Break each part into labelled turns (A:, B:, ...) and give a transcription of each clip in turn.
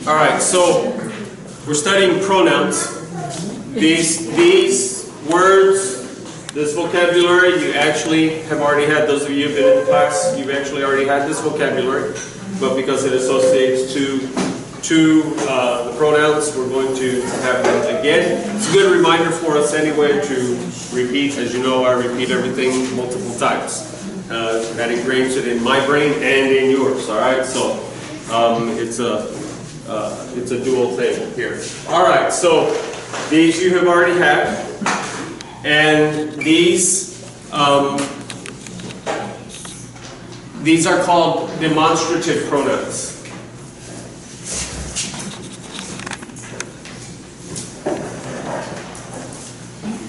A: All right, so we're studying pronouns. These words, this vocabulary, you actually have already had. Those of you who've been in class, you've actually already had this vocabulary. But because it associates to the pronouns, we're going to have them again. It's a good reminder for us anyway to repeat. As you know, I repeat everything multiple times. That ingrains it in my brain and in yours. All right, so it's a dual thing here. All right, so these you have already had, and these are called demonstrative pronouns.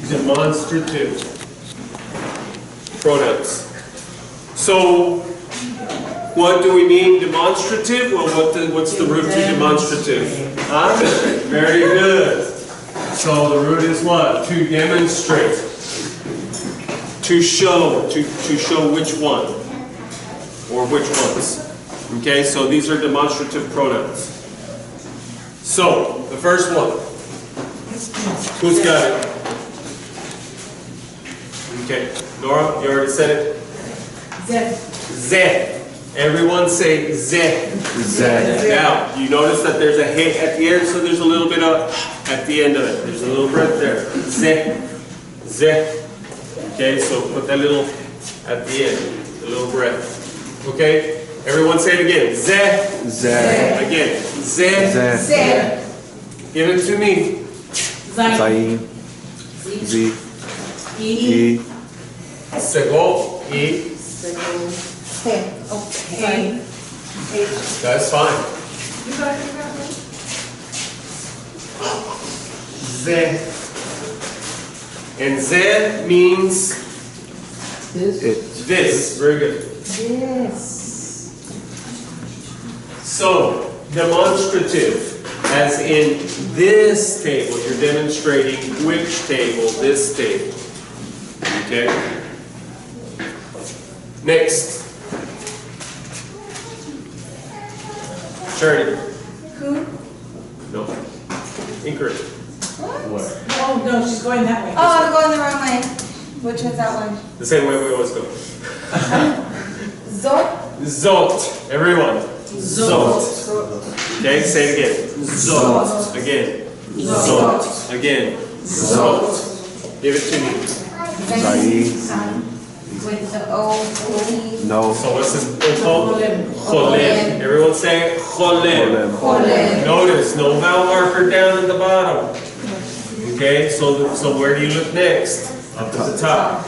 A: Demonstrative pronouns. So, what do we mean demonstrative? Well, what's the root to demonstrative? Huh? Very good. So the root is what? To demonstrate. To show. To show which one. Or which ones. Okay, so these are demonstrative pronouns. So, the first one. Who's got it? Okay, Nora, you already said it?
B: Zed.
A: Zed. Everyone say zed.
C: Zed.
A: Now, you notice that there's a hit at the end, so there's a little bit of at the end of it. There's a little breath there. Zed. Zed. Okay, so put that little at the end, a little breath. Okay, everyone say it again. Zed.
C: Zed.
A: Again. Zed.
C: Zed.
B: Zed.
A: Give it to me.
B: Zain.
C: Z.
B: E.
A: Sego. E.
B: Okay.
A: That's fine. Zed. And zed means
C: It.
A: this. Very good.
B: Yes.
A: So, demonstrative, as in this table, you're demonstrating which table? This table. Okay? Next. Charity.
B: Who?
A: No. Ingrid.
B: What? Oh, no, she's going that way.
D: Oh, I'm going the wrong way. Which was that one?
A: The same way we always go.
D: Zot?
A: Zot. Everyone. Zot. Okay, say it again. Zot. Again. Zot. Again. Zot. Give it to me.
C: Zain.
D: With the O,
C: No.
A: So what's this called? Cholem. Everyone say cholem.
D: Cholem.
A: Notice, no vowel marker down at the bottom. Okay, so where do you look next? Up to the top.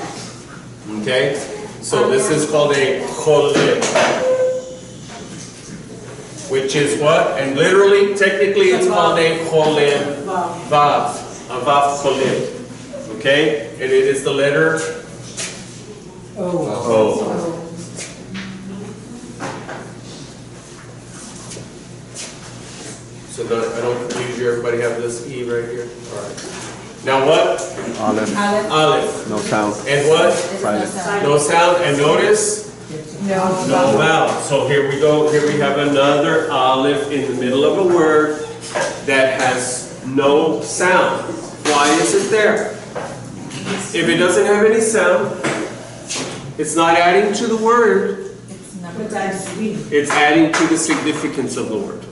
A: Okay, so this is called a cholem. Which is what? And literally, technically, it's called a cholem vav. A vav cholem. Okay, and it is the letter O. So I don't confuse you, everybody have this E right here. All right. Now what?
C: Aleph.
A: Aleph.
C: No sound.
A: And what?
C: Silent.
A: No sound. And notice?
D: No.
A: No vowel. So here we go. Here we have another Aleph in the middle of a word that has no sound. Why is it there? If it doesn't have any sound, it's not adding to the word. It's adding to the significance of the word.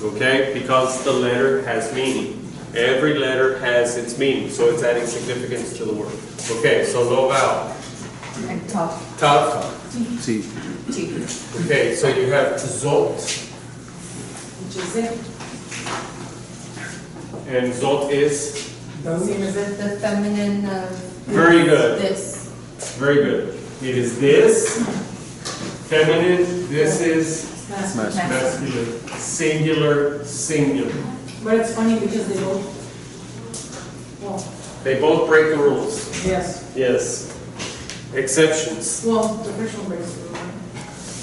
A: Okay? Because the letter has meaning. Every letter has its meaning, so it's adding significance to the word. Okay, so no vowel.
D: And top.
A: Top.
C: T.
D: T.
A: Okay, so you have zot.
B: Which is it?
A: And zot is?
B: Same as it.
D: The feminine of
A: Very good.
D: this.
A: Very good. It is this. Feminine. This is
B: That's
C: Smash.
A: masculine. Singular. Singular.
B: But it's funny because they both, well,
A: They both break the rules.
B: yes.
A: Yes. Exceptions.
B: Well, the first one breaks the rule.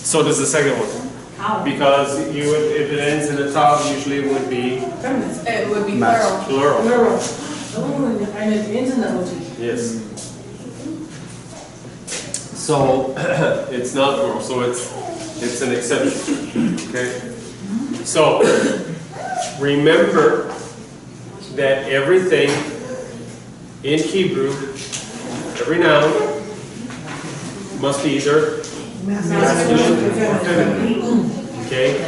A: So does the second one.
B: How?
A: Because you would, if it ends in a top, usually it would be
B: Feminist.
D: It would be
C: Mass.
D: plural.
A: plural.
B: Plural. Oh, and it ends in the OT.
A: Yes. So it's not plural, so it's an exception. Okay. Okay? So, remember that everything in Hebrew, every noun, must be either masculine or feminine. Okay?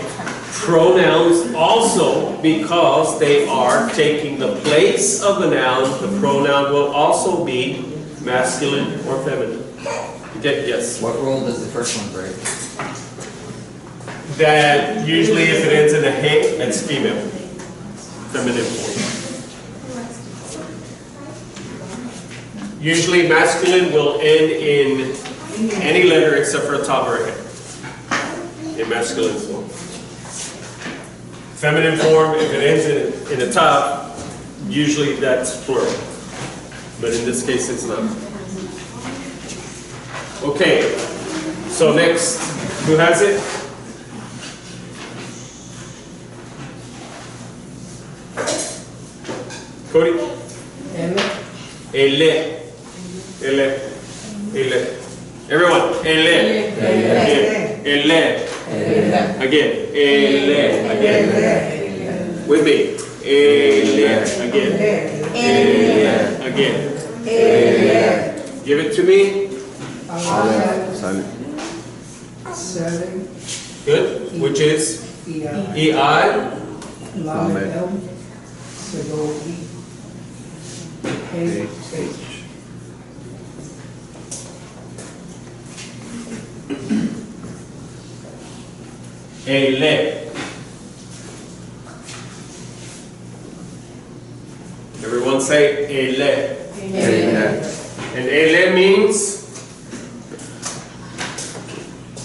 A: Pronouns also, because they are taking the place of the noun, the pronoun will also be masculine or feminine. Okay, yes?
E: What role does the first one break?
A: That usually if it ends in a hey, it's female. Feminine form. Usually masculine will end in any letter except for a top or a head. In masculine form. Feminine form, if it ends in a top, usually that's plural. But in this case, it's not. Okay, so next, who has it? Cody? Ele. Ele. Ele. Everyone, ele. Again. Ele. Again. Ele. Again. With me. Ele. Again. Ele. Again. Ele. Give it to me.
C: Silent.
A: Good. Which is E-I.
C: Lamed. H.
A: Ele. Everyone say ele. And ele means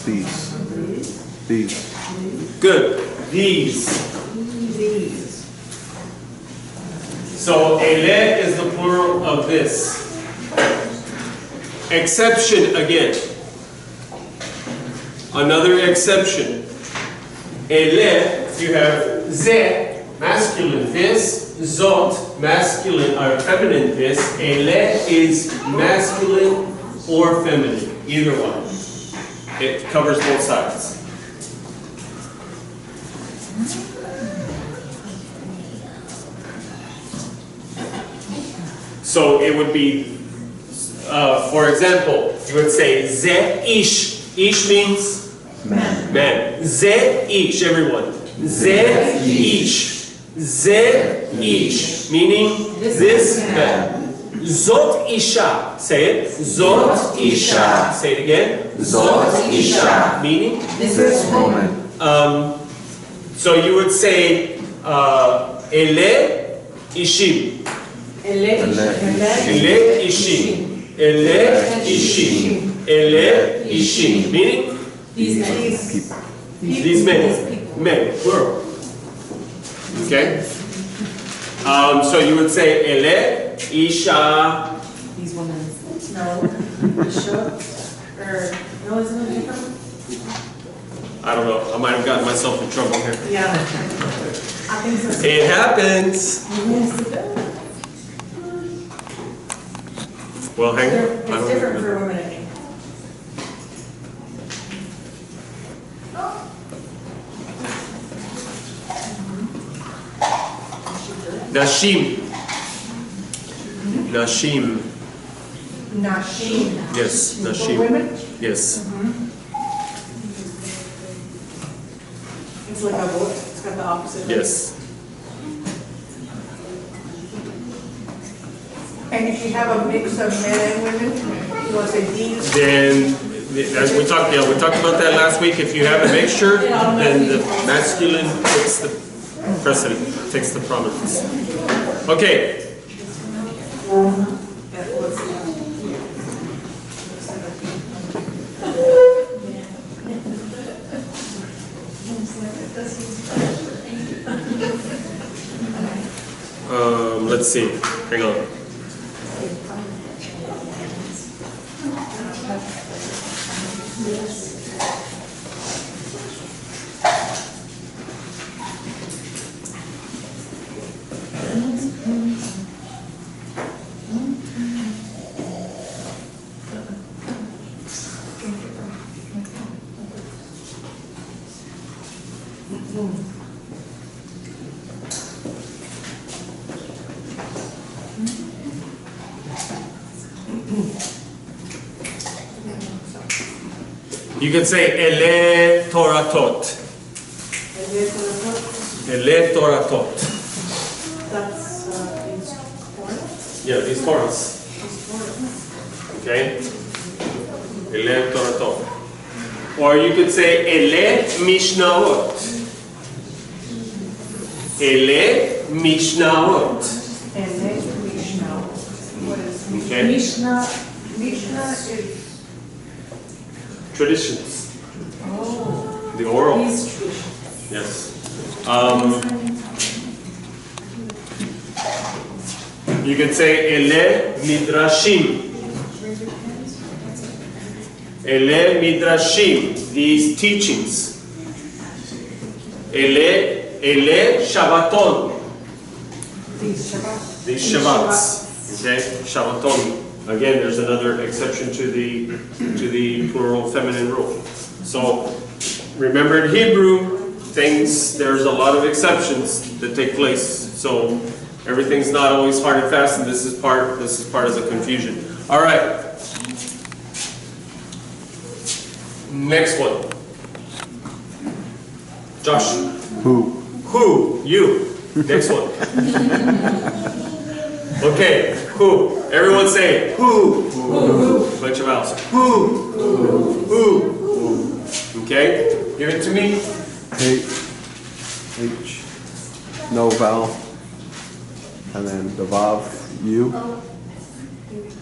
C: These.
A: good. These. So ele is the plural of this. Exception again. Another exception. Ele, you have ze, masculine this, zot, masculine or feminine this. Ele is masculine or feminine, either one. It covers both sides. So it would be, for example, you would say ze ish. Ish means man. Ze ish, everyone. Ze ish. Ze ish, meaning this man. Zot isha. Say it. Zot isha. Say it again. Zot isha. Meaning
C: This woman.
A: So you would say ele ishim. Ele ishim. Ele ishim. Ele ishim. Meaning these men. Men. Plural. Okay? So you would say ele isha.
B: These women.
D: No.
B: Isha, or, no, isn't it different?
A: I don't know. I might have gotten myself in trouble here.
B: Yeah. I think so.
A: It happens. Well, hang on. I
B: It's
A: don't
B: different
A: know.
B: for women, I think.
A: Nashim. Nashim.
B: Nashim.
A: Yes,
B: For
A: Nashim.
B: women,
A: Yes.
B: it's like a book, it's got the opposite.
A: Yes.
B: And if you have a mix of men and women, you want to say these?
A: Then, as we talked about that last week. If you have a mixture, then the masculine takes the precedent, takes the prominence. Okay. Let's see. Hang on. You can say ele toratot. Ele toratot.
B: That's in Torah.
A: Yeah, these Torahs. Okay? Ele toratot. Or you could say ele mishnahot. Ele mishnahot.
B: Mishnah. What is
A: Okay?
B: Mishnah? Mishnah is.
A: Traditions.
B: Oh.
A: The oral.
B: These traditions.
A: Yes. You can say ele midrashim. Ele midrashim. These teachings. Ele shabbaton.
B: These Shabbat.
A: These Shabbats. Okay, Shabbaton. Again, there's another exception to the plural feminine rule. So remember in Hebrew, there's a lot of exceptions that take place. So everything's not always hard and fast, and this is part of the confusion. All right. Next one. Josh. Who? You. Next one. Okay, who? Everyone say who. Bunch of owls. Who. Okay, give it to me.
C: H, no vowel, and then the vav, U,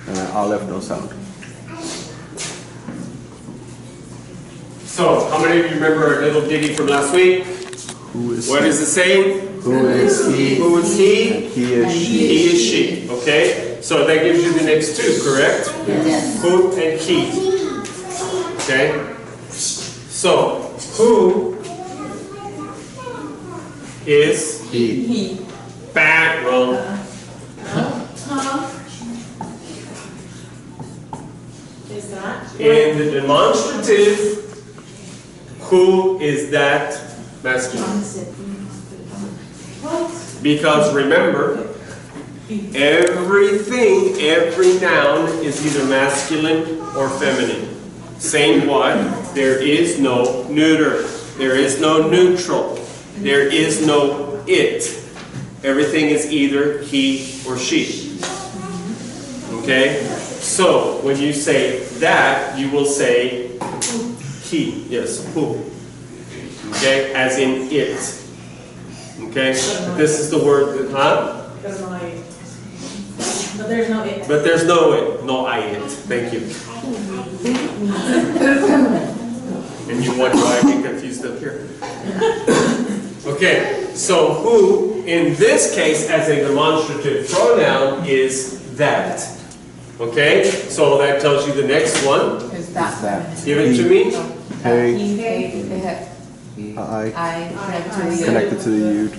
C: and then aleph, no sound.
A: So, how many of you remember a little ditty from last week?
C: Who is
A: What is it saying?
C: Who is he?
A: Who is he?
C: And he is she.
A: He is she. Okay, so that gives you the next two, correct?
D: Yes.
A: Who and he. Okay, so who is
C: He.
A: back wrong?
B: Is that?
A: In the demonstrative, who is that masculine?
B: What?
A: Because remember, everything, every noun is either masculine or feminine. Saying what? There is no neuter. There is no neutral. There is no it. Everything is either he or she. Okay? So, when you say that, you will say he. Yes, who. Okay? As in it. Okay? This is the word that, huh?
B: Because my. But there's no it.
A: But there's no it. No I it. Thank you. And you wonder why I get confused up here. Okay, so who, in this case, as a demonstrative pronoun, is that. Okay, so that tells you the next one.
D: Is that?
A: Give it to me.
C: Hey, I, connected to the Yud.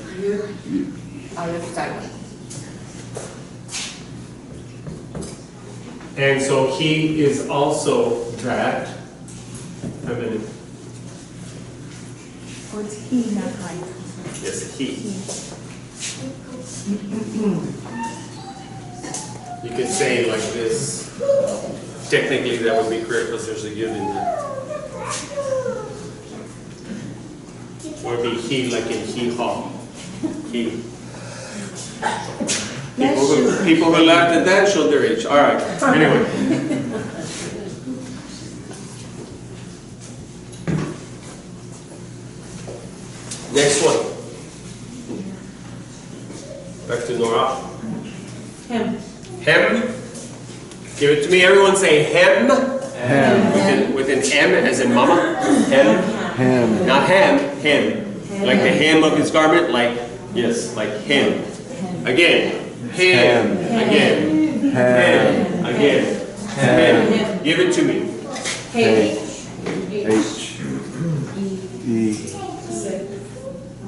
A: And so he is also that. Feminine.
B: Oh, it's he, not I.
A: Yes, he. You can say like this. Technically that would be correct because there's a yud in there. Or it'd be he like in he-haw. He. People who laughed at that showed their age. All right. Anyway. Next one. Back to Nora.
B: Him.
A: Hem. Give it to me. Everyone say hem.
C: Hem.
A: With an M as in mama. Hem.
C: Hem.
A: Not ham. Hem. Like the hem of his garment. Like, yes, like hem. Again. Hem. Again.
C: Hem.
A: Again. Hem. Give it to me.
B: Hey.
C: H, E,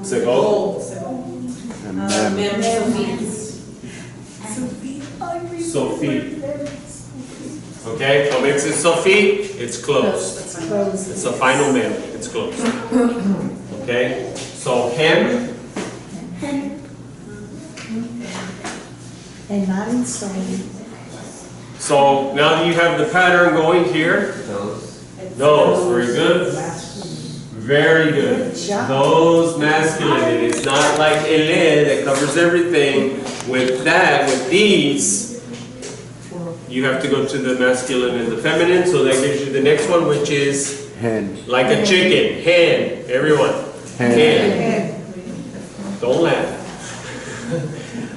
A: Sego.
C: and Mem.
A: Sophie. Okay, what makes it Sophie? It's close. It's a final mem. It's close. Okay, So hen,
B: And not in stone.
A: so now that you have the pattern going here, those, very good. Very good. Those masculine. It is not like ele that covers everything. With that, with these, you have to go to the masculine and the feminine. So that gives you the next one, which is
C: hen,
A: like a chicken. Hen. Everyone. Hen. Don't laugh.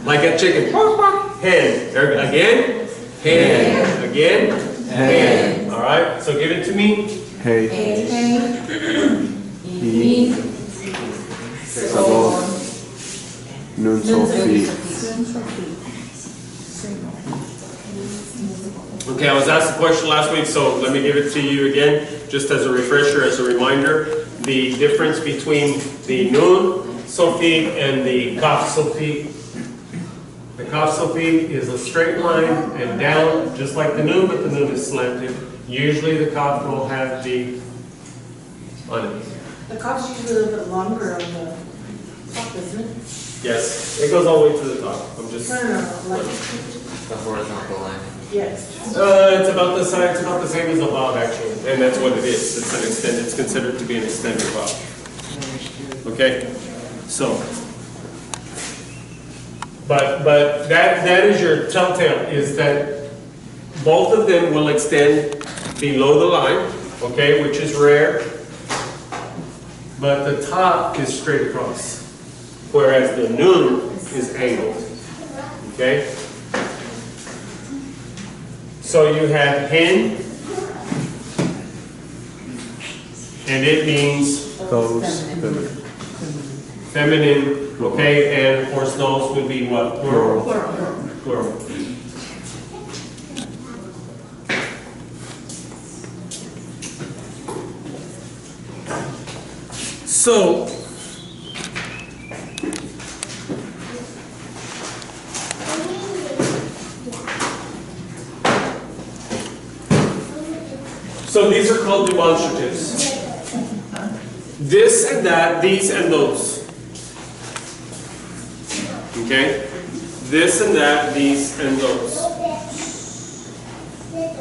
A: Like a chicken. Hen. There, again. Hen. Again. Hen. All right. So give it to me.
C: hey, he, sabor, nun so fi.
A: Okay, I was asked a question last week, so let me give it to you again, just as a refresher, as a reminder. The difference between the nun sofi and the kaf sofi. The kaf sofi is a straight line and down, just like the nun, but the nun is slanted. Usually the kaf will have the on it.
B: The cop's usually a little bit longer on the top, isn't it?
A: Yes, it goes all the way to the top. I'm just.
B: No, like,
E: The horizontal line.
B: yes.
A: It's about the size. It's about the same as a bob, actually, and that's what it is. It's an extended. It's considered to be an extended bob. Okay, so, but that is your telltale, is that both of them will extend below the line, okay, which is rare, but the top is straight across, whereas the nun is angled, okay. So you have hen, and it means
C: Those, feminine.
A: feminine, okay, and of course those would be what? Plural. Plural. So, these are called demonstratives. This and that, these and those. Okay? This and that, these and those.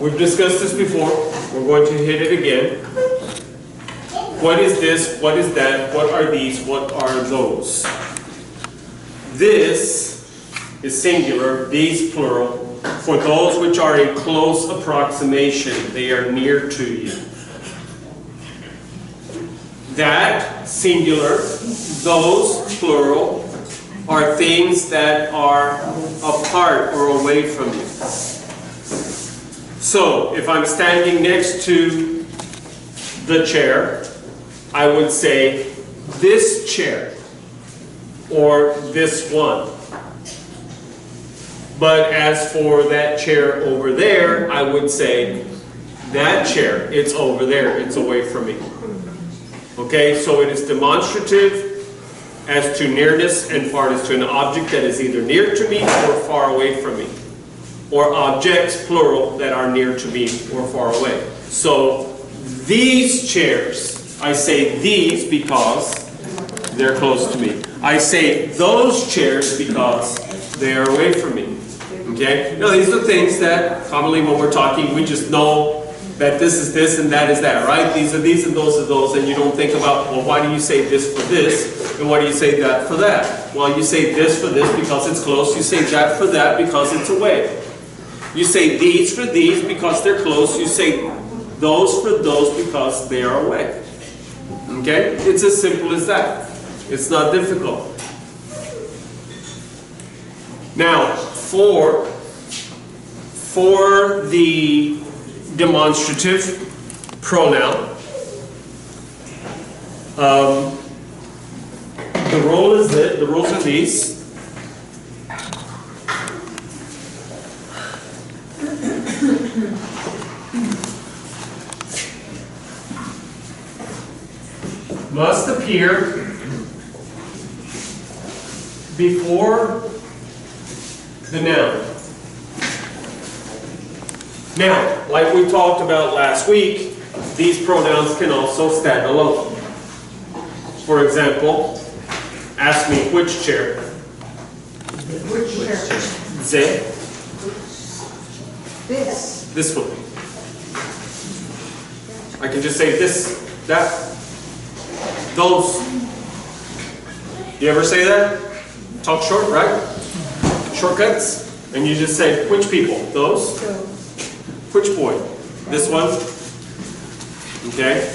A: We've discussed this before. We're going to hit it again. What is this? What is that? What are these? What are those? This is singular, these plural. For those which are in close approximation, they are near to you. That, singular, those, plural, are things that are apart or away from you. So, if I'm standing next to the chair, I would say this chair or this one. But as for that chair over there, I would say that chair, it's over there, it's away from me. Okay, so it is demonstrative as to nearness and farness to an object that is either near to me or far away from me. Or objects, plural, that are near to me or far away. So these chairs, I say these because they're close to me. I say those chairs because they are away from me. Okay? Now these are things that commonly when we're talking, we just know that this is this and that is that, right? These are these and those are those, and you don't think about, well, why do you say this for this, and why do you say that for that? Well, you say this for this because it's close, you say that for that because it's away. You say these for these because they're close, you say those for those because they are away. Okay? It's as simple as that. It's not difficult. Now, for the demonstrative pronoun, the rules are these. Must appear before the noun. Now, like we talked about last week, these pronouns can also stand alone. For example, Ask me which chair.
B: Which chair?
A: Ze.
B: This.
A: This one. I can just say this, that, those. You ever say that? Talk short, right? Shortcuts? And you just say, which people? Those? Which boy? This one? Okay?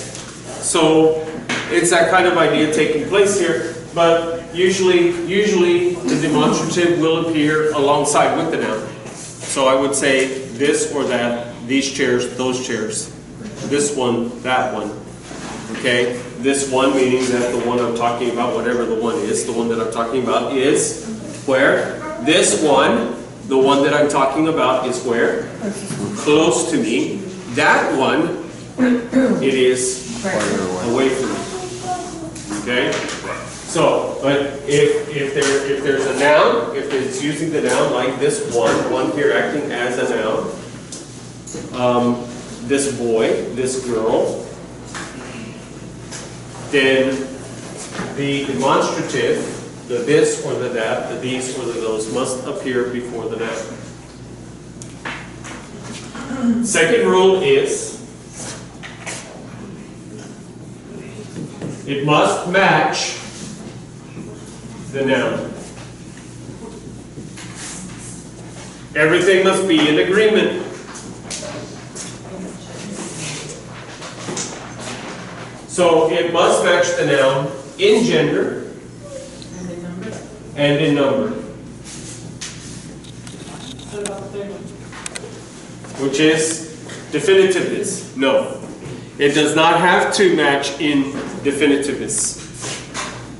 A: So, it's that kind of idea taking place here, but usually the demonstrative will appear alongside with the noun. So I would say this or that, these chairs, those chairs, this one, that one. Okay? This one meaning that the one I'm talking about, whatever the one is, the one that I'm talking about is where? This one, the one that I'm talking about is where? Close to me. That one, it is away from me. Okay? So, but if there's a noun, if it's using the noun like this one here acting as a noun, this boy, this girl, then the demonstrative, the this or the that, the these or the those must appear before the noun. Second rule is it must match the noun. Everything must be in agreement. So it must match the noun in gender and in number. Which is definitiveness. No. It does not have to match in definitiveness.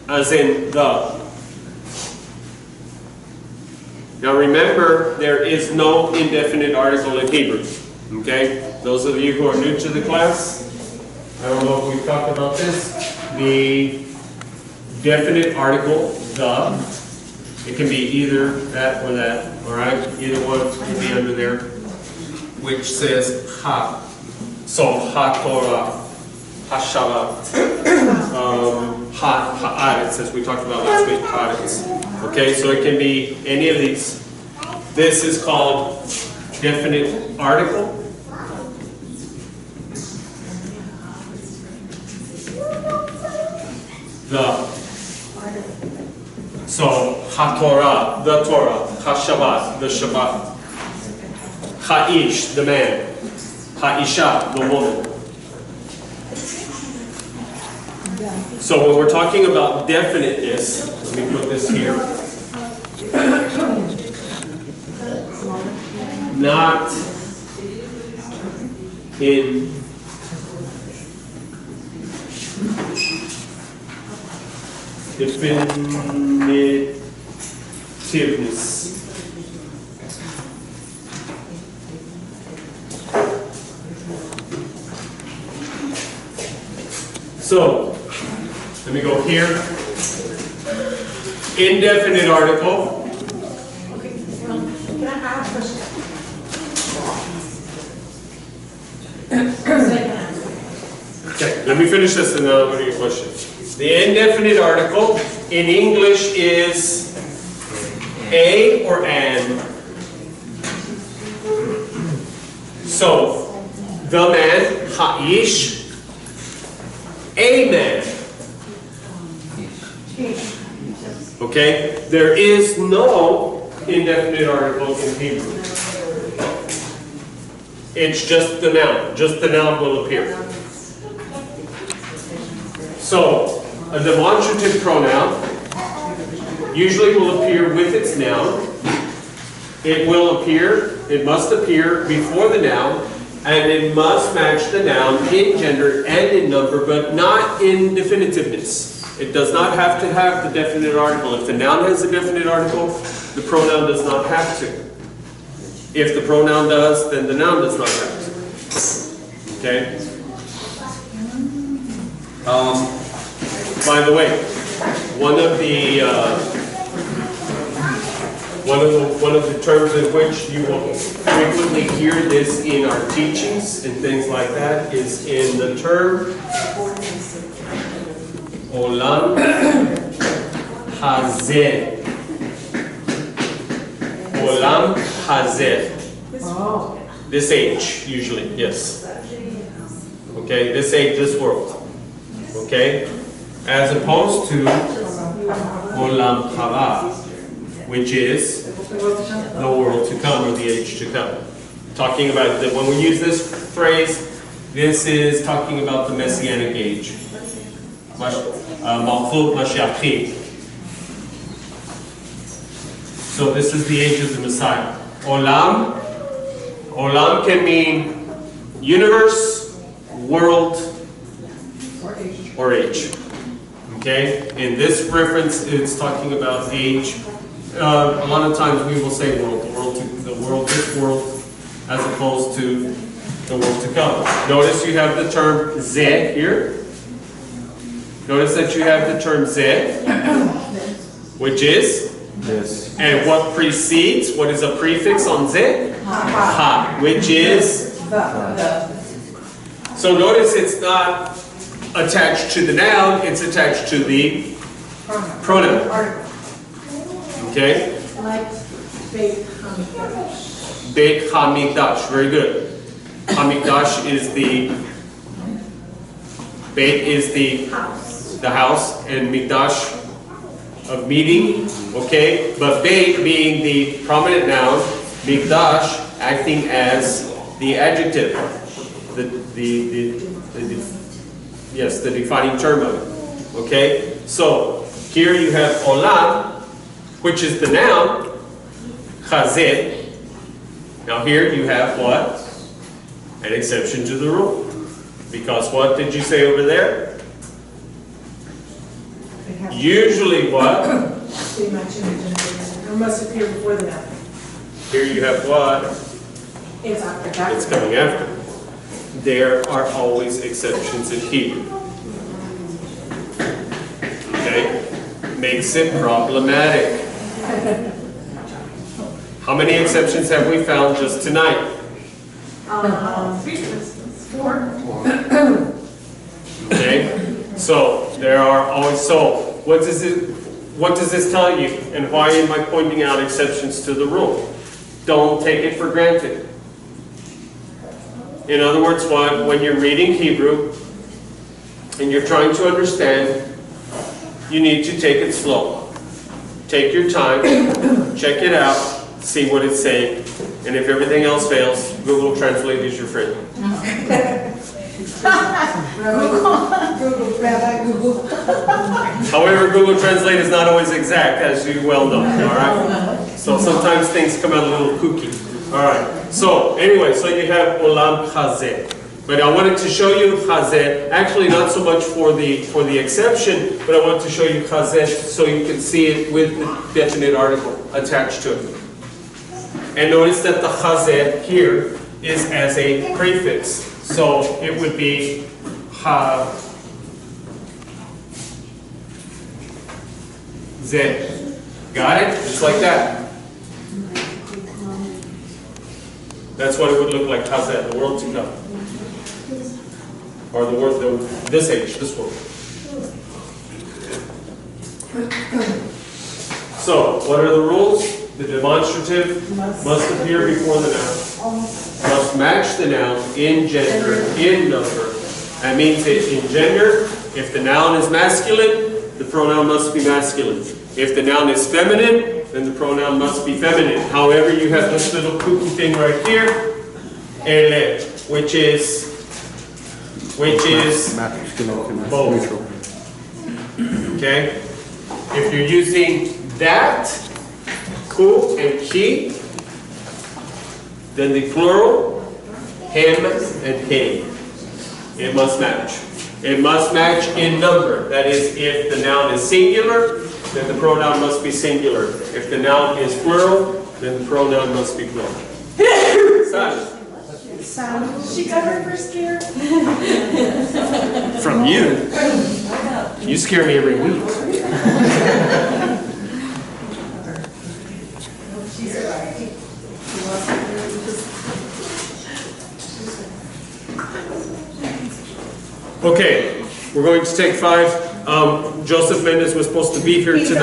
A: As in the. Now remember, there is no indefinite article in Hebrew. Okay? Those of you who are new to the class, I don't know if we've talked about this. The definite article, the, it can be either that or that, alright? Either one can be under there, which says ha. So, ha Torah, ha Shabbat, ha'aretz, as we talked about last week, ha'aretz. Okay, so it can be any of these. This is called definite article. The. So, ha-Torah, the Torah, ha-Shabbat, the Shabbat, ha-Ish, the man, ha-Isha, the woman. So when we're talking about definiteness, let me put this here. Not in definitiveness. So, let me go here. Indefinite article.
B: Okay, can I ask a question?
A: Okay, let me finish this and then I'll go to your question. The indefinite article in English is a or an. So, the man, ha'ish, a man. Okay? There is no indefinite article in Hebrew. It's just the noun. Just the noun will appear. So, a demonstrative pronoun usually will appear with its noun. It will appear, it must appear before the noun, and it must match the noun in gender and in number, but not in definitiveness. It does not have to have the definite article. If the noun has a definite article, the pronoun does not have to. If the pronoun does, then the noun does not have to. Okay? By the way, one of the terms in which you will frequently hear this in our teachings and things like that is in the term olam hazeh. Olam hazeh.
B: Oh.
A: This age, usually, yes. Okay, this age, this world. Okay? As opposed to Olam haba, which is the world to come or the age to come. Talking about that when we use this phrase, this is talking about the Messianic age. Malchut Mashiach. So this is the age of the Messiah. Olam. Olam can mean universe, world, or age. Okay? In this reference, it's talking about age. A lot of times we will say world, this world, as opposed to the world to come. Notice you have the term zeh here. Notice that you have the term zeh, which is,
C: This.
A: and what precedes, what is a prefix on zeh? Ha, which is, so notice it's not attached to the noun, it's attached to the pronoun. Okay?
B: Like Beit Hamikdash.
A: Beit Hamikdash, very good. Hamikdash is the, Beit is the house, and Mikdash of meeting, okay? But Beit being the prominent noun, Mikdash acting as the adjective, yes, the defining term of it, okay? So here you have Olam, which is the noun, Chazeh. Now here you have what? An exception to the rule. Because what did you say over there? Usually what?
B: Pretty much it must appear before the noun.
A: Here you have what?
B: It's after that.
A: It's coming after. There are always exceptions in Hebrew. Okay? Makes it problematic. How many exceptions have we found just tonight?
B: 4.
A: Okay? So, there are always, so, what does this tell you? And why am I pointing out exceptions to the rule? Don't take it for granted. In other words, when you're reading Hebrew and you're trying to understand, you need to take it slow. Take your time, check it out, see what it's saying, and if everything else fails, Google Translate is your friend. However, Google Translate is not always exact, as you well know, all right? So sometimes things come out a little kooky. All right, so anyway, so you have Olam Chazeh. But I wanted to show you Chazeh, actually not so much for the exception, but I want to show you Chazeh so you can see it with the definite article attached to it. And notice that the Chazeh here is as a prefix. So it would be Ha Zeh. Got it? Just like that. That's what it would look like, Chazeh, the world to come. Or the world, this age, this world. So, what are the rules? The demonstrative must appear before the noun. Must match the noun in gender, in number. That means in gender, if the noun is masculine, the pronoun must be masculine. If the noun is feminine, then the pronoun must be feminine. However, you have this little kooky thing right here, ele, which is both. Okay? If you're using that, ku and ki, then the plural, him and he. It must match. It must match in number. That is, if the noun is singular, then the pronoun must be singular. If the noun is plural, then the pronoun must be plural.
B: She got her first scare.
A: From you? You scare me every week. Okay, we're going to take 5. Joseph Mendez was supposed to be here tonight.